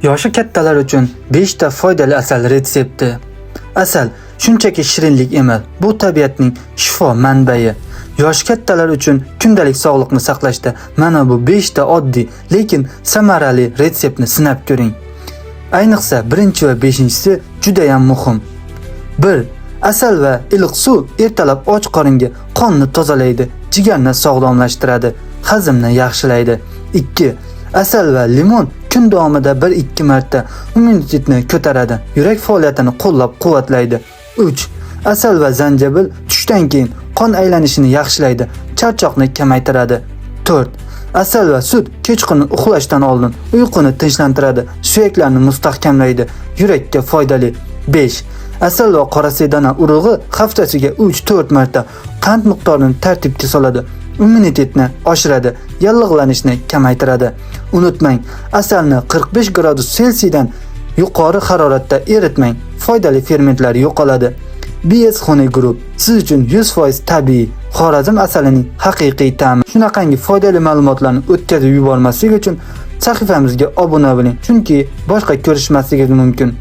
Yoshi kattalar uchun 5 ta foydali asal retsepti. Asal shunchaki shirinlik emas, bu tabiatning shifo manbai. Yoshi kattalar uchun kundalik sog'liqni saqlashda mana bu 5 ta oddiy, lekin samarali retseptni sinab ko'ring. Ayniqsa 1 va 5-si juda ham muhim. 1. Asal va iliq suv ertalab och qoringa qonni tozalaydi, jigarni sog'lomlashtiradi, hazmni yaxshilaydi. 2. Asal va limon kun davomida 1-2 marta immunitetni ko'taradi, yurak faoliyatini qo'llab-quvvatlaydi. 3. Asal va zanjabil tushdan keyin qon aylanishini yaxshilaydi, charchoqni kamaytiradi. 4. Asal va sut kechqurun uxlashdan oldin uyquni tinchlantiradi, suyaklarni mustahkamlaydi, yurakka foydali. 5. Asal va qora sedana urug'i haftasiga 3-4 marta qand miqdorini tartibga soladi, immunitetni oshiradi, yallig'lanishni kamaytiradi. Unutmang, asalni 45 gradus Selsiyadan yuqori haroratda eritmang, foydali fermentlar yo'qoladi. BS Honey Group siz uchun 100% tabiiy Xorazm asalining haqiqiy ta'mi. Shunaqangi foydali ma'lumotlarni o'tkazib yubormaslik uchun sahifamizga obuna bo'ling, chunki boshqa ko'rishmasligingiz mumkin.